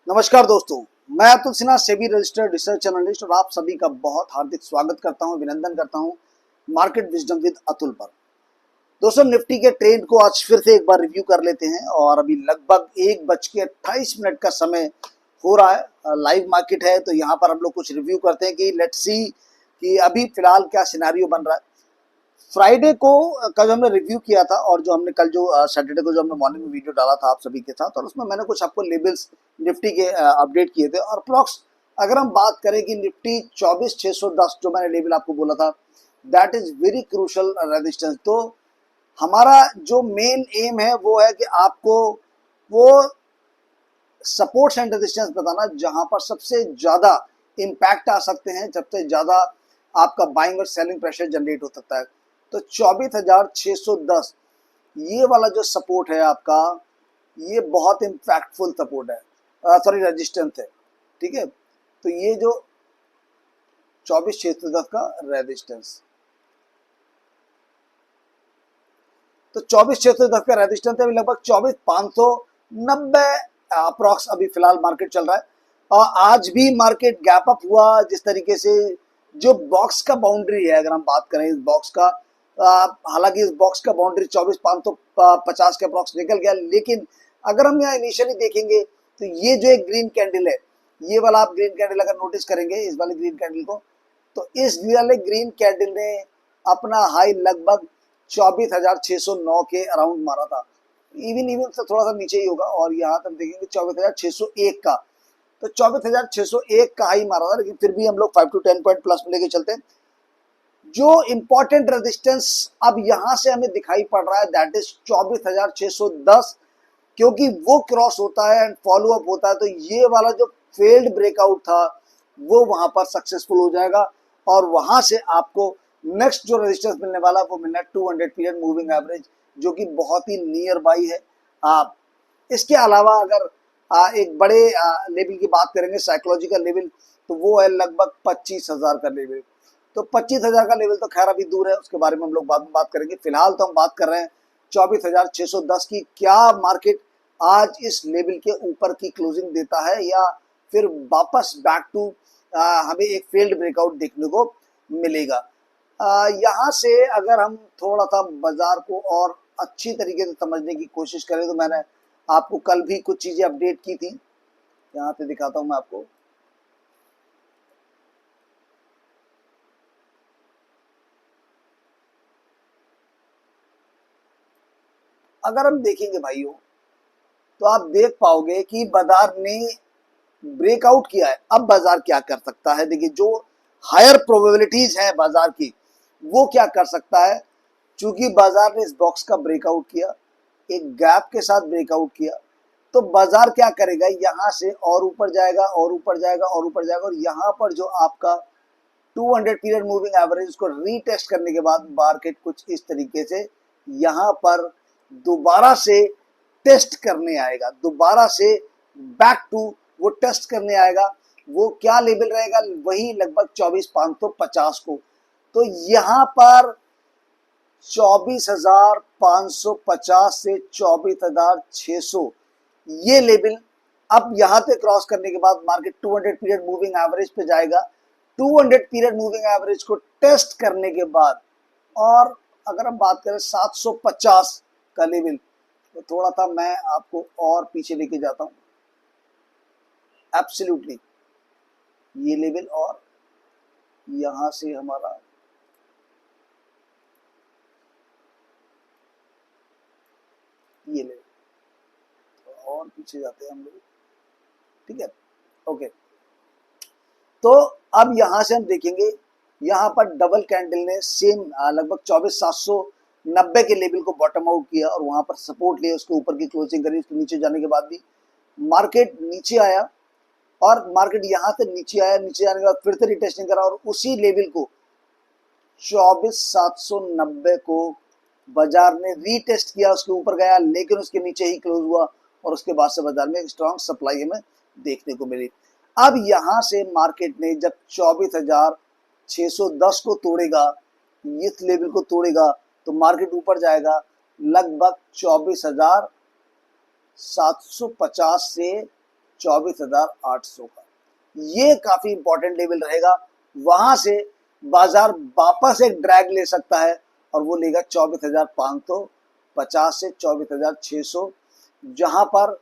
नमस्कार दोस्तों, मैं Atul Sinha, SEBI registered research analyst और आप सभी का बहुत हार्दिक स्वागत करता हूं, अभिनंदन करता हूं मार्केट विजडम विद अतुल पर। दोस्तों, निफ्टी के ट्रेंड को आज फिर से एक बार रिव्यू कर लेते हैं और अभी लगभग 1:28 का समय हो रहा है। लाइव मार्केट है तो यहाँ पर हम लोग कुछ रिव्यू करते हैं कि लेट्स सी कि अभी फिलहाल क्या सिनेरियो बन रहा है। फ्राइडे को कल हमने रिव्यू किया था और जो हमने कल जो सैटरडे को जो हमने मॉर्निंग में वीडियो डाला था आप सभी के साथ, और उसमें मैंने कुछ आपको लेवल्स निफ्टी के अपडेट किए थे। और अप्रॉक्स अगर हम बात करें कि निफ्टी 24,610 जो मैंने लेवल आपको बोला था, that is very crucial resistance. तो हमारा जो मेन एम है वो है कि आपको वो सपोर्ट्स एंड रेजिस्टेंस बताना जहां पर सबसे ज्यादा इम्पैक्ट आ सकते हैं, सबसे ज्यादा आपका बाइंग और सेलिंग प्रेशर जनरेट हो सकता है। तो 24,610 ये वाला जो सपोर्ट है आपका, ये बहुत इम्पैक्टफुल सपोर्ट है, सॉरी रेजिस्टेंस है। ठीक है, तो ये जो 24,610 का रेजिस्टेंस, तो 24,610 का रेजिस्टेंस है। लगभग 24,590 अप्रॉक्स अभी फिलहाल मार्केट चल रहा है। और आज भी मार्केट गैप अप हुआ जिस तरीके से। जो बॉक्स का बाउंड्री है, अगर हम बात करें इस बॉक्स का, हालांकि इस बॉक्स का बाउंड्री 24,550 के अप्रॉक्स निकल गया, लेकिन अगर हम यहाँ इनिशियली देखेंगे तो ये जो एक ग्रीन कैंडल है, ये वाला आप ग्रीन कैंडल अगर नोटिस करेंगे, इस वाले ग्रीन कैंडल को, तो इस वाले ग्रीन कैंडल ने अपना हाई लगभग 24,609 के अराउंड मारा था। इवन से थोड़ा सा नीचे ही होगा, और यहाँ तक देखेंगे 24,601 का, तो 24,601 का हाई मारा था। लेकिन फिर भी हम लोग 5 to 10 पॉइंट प्लस में लेके चलते हैं। जो इंपॉर्टेंट रेजिस्टेंस अब यहां से हमें दिखाई पड़ रहा है, दैट इज 24,610, क्योंकि वो क्रॉस होता है एंड फॉलो अप होता है तो ये वाला जो फेल्ड ब्रेकआउट था वो वहां पर सक्सेसफुल हो जाएगा, और वहां से आपको नेक्स्ट जो रेजिस्टेंस मिलने वाला है वो मिलना है 200 पीरियड मूविंग एवरेज, जो कि बहुत ही नियर बाई है। आप इसके अलावा अगर एक बड़े लेवल की बात करेंगे, साइकोलॉजिकल लेवल, तो वो है लगभग 25,000 का लेवल। तो 25,000 का लेवल तो खैर अभी दूर है, उसके बारे में हम लोग बाद में बात करेंगे। फिलहाल तो हम बात कर रहे हैं 24,610 की। क्या मार्केट आज इस लेवल के ऊपर की क्लोजिंग देता है या फिर वापस बैक टू हमें एक फेल्ड ब्रेकआउट देखने को मिलेगा। यहाँ से अगर हम थोड़ा सा बाजार को और अच्छी तरीके से समझने की कोशिश करें, तो मैंने आपको कल भी कुछ चीजें अपडेट की थी, यहाँ पे दिखाता हूं मैं आपको। अगर हम देखेंगे भाइयों, तो आप देख पाओगे कि बाजार ने ब्रेकआउट किया है। अब बाजार क्या कर सकता है, देखिए जो हायर प्रोबेबिलिटीज है बाजार की, वो क्या कर सकता है। चूंकि बाजार ने इस बॉक्स का ब्रेकआउट किया, एक गैप के साथ ब्रेकआउट किया, तो बाजार क्या करेगा, यहां से और ऊपर जाएगा और ऊपर जाएगा और ऊपर जाएगा, और यहाँ पर जो आपका 200 पीरियड मूविंग एवरेज को रीटेस्ट करने के बाद मार्केट कुछ इस तरीके से यहाँ पर दोबारा से टेस्ट करने आएगा, दोबारा से बैक टू वो टेस्ट करने आएगा। वो क्या लेवल रहेगा, वही लगभग 24,550 को। तो यहाँ पर 24,550 से 24,600 ये लेवल अब यहाँ पे क्रॉस करने के बाद मार्केट 200 पीरियड मूविंग एवरेज पे जाएगा। 200 पीरियड मूविंग एवरेज को टेस्ट करने के बाद, और अगर हम बात करें 750 का लेवल, तो थोड़ा सा मैं आपको और पीछे लेके जाता हूं। एब्सोल्युटली ये लेवल, और यहां से हमारा ये लेवल, और पीछे जाते हैं हम लोग। ठीक है, ओके। तो अब यहां से हम देखेंगे, यहां पर डबल कैंडल ने सेम लगभग 24,790 के लेवल को बॉटम आउट किया और वहां पर सपोर्ट लिया, उसके ऊपर की क्लोजिंग करी। उसके नीचे जाने के बाद भी मार्केट नीचे आया, और मार्केट यहां से नीचे आया, नीचे जाने के बाद फिर से रिटेस्टिंग करा, और उसी लेवल को 24,790 को बाजार ने रीटेस्ट किया, उसके ऊपर गया, लेकिन उसके नीचे ही क्लोज हुआ, और उसके बाद से बाजार में एक स्ट्रॉन्ग सप्लाई हमें देखने को मिली। अब यहां से मार्केट ने जब 24,610 को तोड़ेगा, इस लेवल को तोड़ेगा, तो मार्केट ऊपर जाएगा लगभग 24,750 से 24,800 का, ये काफी इंपॉर्टेंट लेवल रहेगा। वहां से बाजार वापस एक ड्रैग ले सकता है और वो लेगा 24,550 से 24,600, जहां पर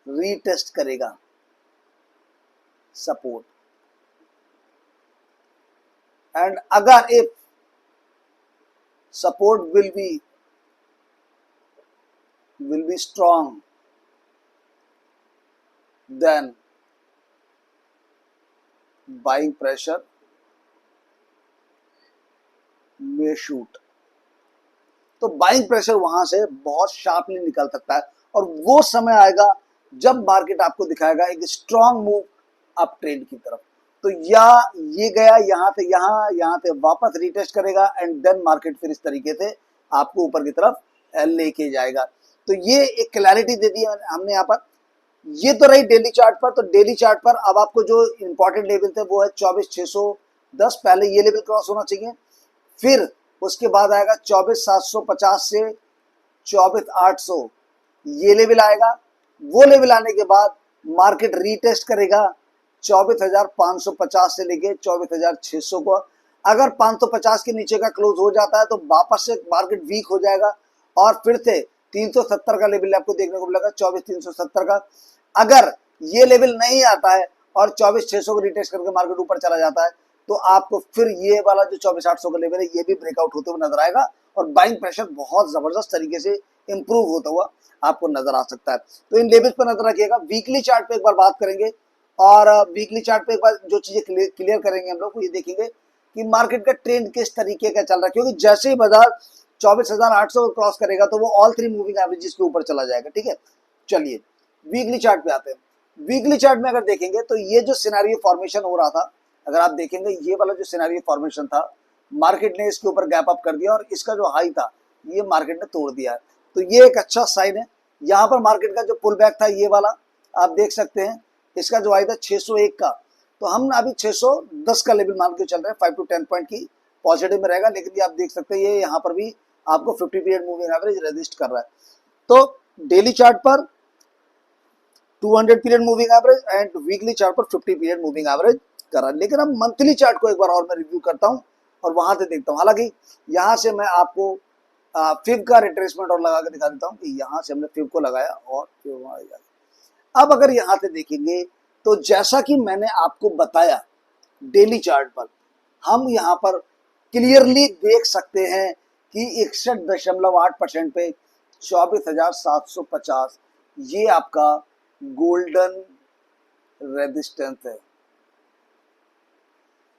रीटेस्ट करेगा सपोर्ट। एंड अगर if support will be strong, then buying pressure में शूट। तो बाइंग प्रेशर वहां से बहुत शार्पली निकल सकता है और वो समय आएगा जब मार्केट आपको दिखाएगा एक स्ट्रॉन्ग मूव अप ट्रेंड की तरफ। तो या ये गया यहाँ से यहाँ से वापस रिटेस्ट करेगा एंड देन मार्केट फिर इस तरीके से आपको ऊपर की तरफ लेके जाएगा। तो ये एक क्लैरिटी दे दी हमने यहाँ पर। ये तो रही डेली चार्ट पर। तो डेली चार्ट पर अब आपको जो इंपॉर्टेंट लेवल थे वो है 24,610, पहले ये लेवल क्रॉस होना चाहिए। फिर उसके बाद आएगा 24,750 से 24,800, ये लेवल आएगा। वो लेवल आने के बाद मार्केट रीटेस्ट करेगा 24,550 से लेके 24,600 को। अगर 550 के नीचे का क्लोज हो जाता है तो वापस से मार्केट वीक हो जाएगा और फिर से 370 का लेवल आपको देखने को मिलेगा, 24,370 का। अगर ये लेवल नहीं आता है और 24,600 को रिटेस्ट करके मार्केट ऊपर चला जाता है तो आपको फिर ये वाला जो 24,800 का लेवल है ये भी ब्रेकआउट होते हुए नजर आएगा और बाइंग प्रेशर बहुत जबरदस्त तरीके से इंप्रूव होता हुआ आपको नजर आ सकता है। तो इन लेवल्स पर नजर रखिएगा। वीकली चार्ट पे एक बार बात करेंगे और वीकली चार्ट पे एक बार जो चीजें क्लियर करेंगे हम लोग, ये देखेंगे कि मार्केट का ट्रेंड किस तरीके का चल रहा है, क्योंकि जैसे ही बाजार 24,800 को क्रॉस करेगा तो वो ऑल थ्री मूविंग एवरेजेस के ऊपर चला जाएगा। ठीक है, चलिए वीकली चार्ट पे आते हैं। वीकली चार्ट में अगर देखेंगे तो ये जो सिनेरियो फॉर्मेशन हो रहा था, अगर आप देखेंगे ये वाला जो सिनेरियो फॉर्मेशन था, मार्केट ने इसके ऊपर गैप अप कर दिया और इसका जो हाई था ये मार्केट ने तोड़ दिया है। तो ये एक अच्छा साइन है। यहाँ पर मार्केट का जो पुल बैक था ये वाला आप देख सकते हैं, इसका जो हाई था 601 का, तो हम अभी 610 का लेवल मान के चल रहे हैं। 5 to 10 पॉइंट की पॉजिटिव में रहेगा, लेकिन ये आप देख सकते हैं ये यहाँ पर भी आपको 50 पीरियड मूविंग एवरेज रेजिस्ट कर रहा है। तो डेली चार्ट पर 200 period moving average and weekly chart पर 50 पीरियड मूविंग एवरेज कर रहा है। लेकिन अब मंथली चार्ट को एक बार और मैं रिव्यू करता हूं और वहां से देखता हूं। हालांकि यहां से मैं आपको फिब का रिट्रेसमेंट और लगा के दिखा देता हूं कि यहां से हमने फिब को लगाया और फिर वहां गया। अब अगर यहां से देखेंगे तो जैसा कि मैंने आपको बताया डेली चार्ट पर, हम यहां पर क्लियरली देख सकते हैं कि 61.8% पे 24,750 ये आपका गोल्डन रेजिस्टेंस है।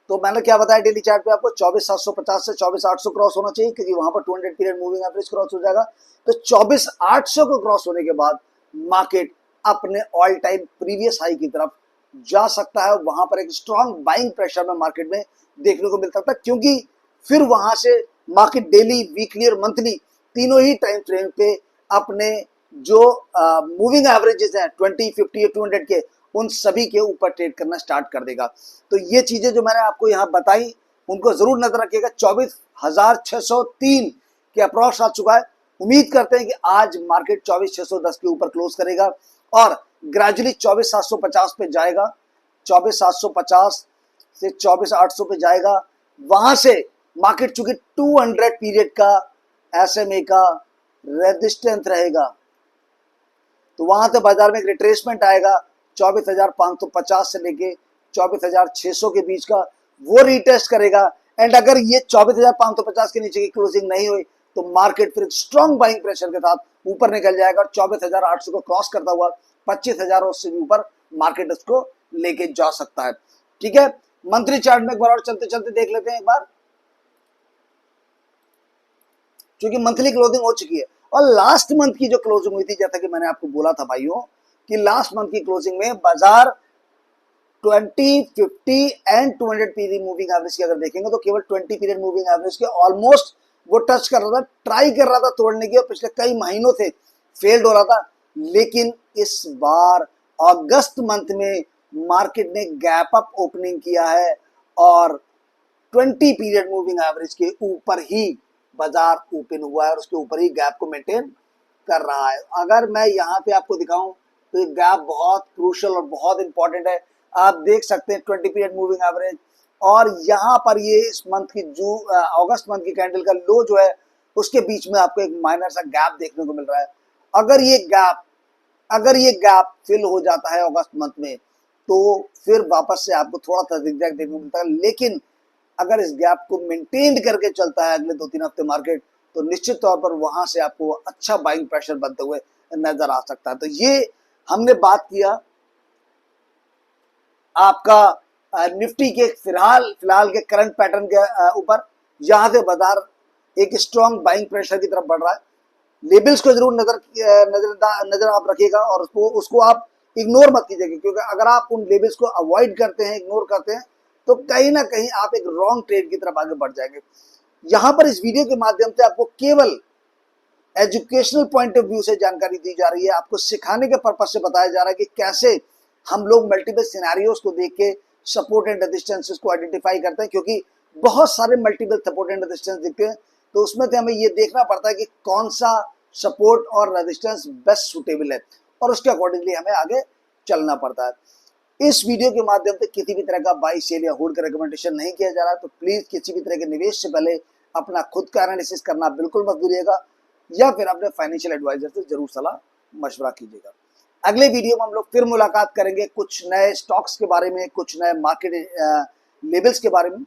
तो मैंने क्या बताया डेली चार्ट पे आपको, 24,750 से 24,800 क्रॉस होना चाहिए क्योंकि वहां पर 200 पीरियड मूविंग एवरेज क्रॉस हो जाएगा। तो 24,800 को क्रॉस होने के बाद मार्केट अपने ऑल टाइम प्रीवियस हाई की तरफ जा सकता है। वहां पर एक स्ट्रॉन्ग बाइंग प्रेशर में मार्केट में देखने को मिल सकता है, क्योंकि फिर वहां से मार्केट डेली, वीकली और मंथली तीनों ही टाइम फ्रेम पे अपने जो मूविंग एवरेजेस हैं 20, 50 या 200 के, उन सभी के ऊपर ट्रेड करना स्टार्ट कर देगा। तो ये चीजें जो मैंने आपको यहाँ बताई उनको जरूर नजर रखिएगा। 24,603 के अप्रॉक्स आ चुका है। उम्मीद करते हैं कि आज मार्केट 24,610 के ऊपर क्लोज करेगा और ग्रेजुअली 24,750 पे जाएगा। 24,750 से 24,800 पे जाएगा। वहां से मार्केट चूंकि 200 पीरियड का SMA का रेजिस्टेंस रहेगा, तो वहां से बाजार में एक रिट्रेसमेंट आएगा 24,550 से लेके 24,600 के बीच का, वो रीटेस्ट करेगा। एंड अगर ये 24,550 के नीचे की क्लोजिंग नहीं हुई तो मार्केट फिर स्ट्रॉन्ग बाइंग प्रेशर के साथ ऊपर निकल जाएगा और 24,800 को क्रॉस करता हुआ 25,000 और उससे भी ऊपर मार्केट उसको लेके जा सकता है। ठीक है, मंथली चार्ट में एक बार और चलते चलते देख लेते हैं एक बार, क्योंकि मंथली क्लोजिंग हो चुकी है और लास्ट मंथ की जो क्लोजिंग हुई थी, जैसा कि मैंने आपको बोला था भाइयों कि लास्ट मंथ की क्लोजिंग में बाजार 20, 50 एंड 200 पीरियड मूविंग एवरेज की अगर देखेंगे तो केवल 20 पीरियड मूविंग एवरेज के ऑलमोस्ट वो टच कर रहा था, ट्राई कर रहा था तोड़ने की, और पिछले कई महीनों से फेल्ड हो रहा था। लेकिन इस बार अगस्त मंथ में मार्केट ने गैप अप ओपनिंग किया है और 20 पीरियड मूविंग एवरेज के ऊपर ही बाजार ओपन हुआ है और उसके ऊपर ही गैप को मेंटेन कर रहा है। अगर मैं यहाँ पे आपको दिखाऊं तो ये गैप बहुत क्रूशल और बहुत इंपॉर्टेंट है। आप देख सकते हैं 20 पीरियड मूविंग एवरेज, और यहाँ पर ये इस मंथ की अगस्त मंथ की कैंडल का लो जो है उसके बीच में आपको एक माइनर सा गैप देखने को मिल रहा है। अगर ये गैप फिल हो जाता है अगस्त मंथ में तो फिर वापस से आपको थोड़ा सा zigzag देखने को मिलता है, लेकिन अगर इस गैप को मेंटेन करके चलता है अगले 2-3 हफ्ते मार्केट, तो निश्चित तौर पर वहां से आपको अच्छा बाइंग प्रेशर बनते हुए नजर आ सकता है। तो ये हमने बात किया आपका निफ्टी के फिलहाल के करंट पैटर्न के ऊपर। यहाँ से बाजार एक स्ट्रॉन्ग बाइंग प्रेशर की तरफ बढ़ रहा है। लेबल्स को जरूर नजर आप रखिएगा, और उसको आप इग्नोर मत कीजिएगा, क्योंकि अगर आप उन लेबल्स को अवॉइड करते हैं, इग्नोर करते हैं, तो कहीं ना कहीं आप एक रॉन्ग ट्रेड की तरफ आगे बढ़ जाएंगे। यहाँ पर इस वीडियो के माध्यम से आपको केवल एजुकेशनल पॉइंट ऑफ व्यू से जानकारी दी जा रही है, आपको सिखाने के पर्पज से बताया जा रहा है कि कैसे हम लोग मल्टीपल सिनेरियोस को देख के सपोर्ट एंड रेजिस्टेंसेस को आइडेंटिफाई करते हैं, क्योंकि बहुत सारे मल्टीपल सपोर्ट एंड रेजिस्टेंस दिखते हैं। तो उसमें से हमें ये देखना पड़ता है कि कौन सा सपोर्ट और रेजिस्टेंस बेस्ट सुटेबल है, और उसके अकॉर्डिंगली हमें आगे चलना पड़ता है। इस वीडियो के माध्यम से किसी भी तरह का बाई सेल या होल्ड का रिकमेंडेशन नहीं किया जा रहा है, तो प्लीज किसी भी तरह के निवेश से पहले अपना खुद का एनालिसिस करना बिल्कुल मत भूलिएगा, या फिर अपने फाइनेंशियल एडवाइजर से जरूर सलाह मशवरा कीजिएगा। अगले वीडियो में हम लोग फिर मुलाकात करेंगे कुछ नए स्टॉक्स के बारे में, कुछ नए मार्केट लेवल्स के बारे में।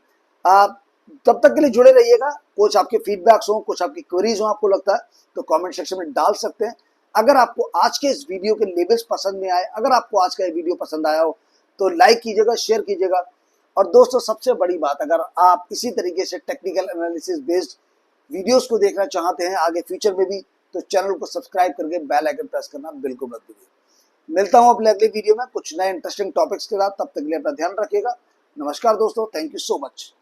तब तक के लिए जुड़े रहिएगा। कुछ आपके फीडबैक्स हो, कुछ आपकी क्वेरीज हो, आपको लगता है तो कमेंट सेक्शन में डाल सकते हैं। अगर आपको आज के इस वीडियो के लेवल्स पसंद में आए, अगर आपको आज का ये वीडियो पसंद आया हो तो लाइक कीजिएगा, शेयर कीजिएगा। और दोस्तों, सबसे बड़ी बात, अगर आप इसी तरीके से टेक्निकल एनालिसिस बेस्ड वीडियोस को देखना चाहते हैं आगे फ्यूचर में भी, तो चैनल को सब्सक्राइब करके बेल आइकन प्रेस करना बिल्कुल मत भूलिए। मिलता हूं अपने अगले वीडियो में कुछ नए इंटरेस्टिंग टॉपिक्स के साथ। तब तक के लिए अपना ध्यान रखिएगा। नमस्कार दोस्तों, थैंक यू सो मच।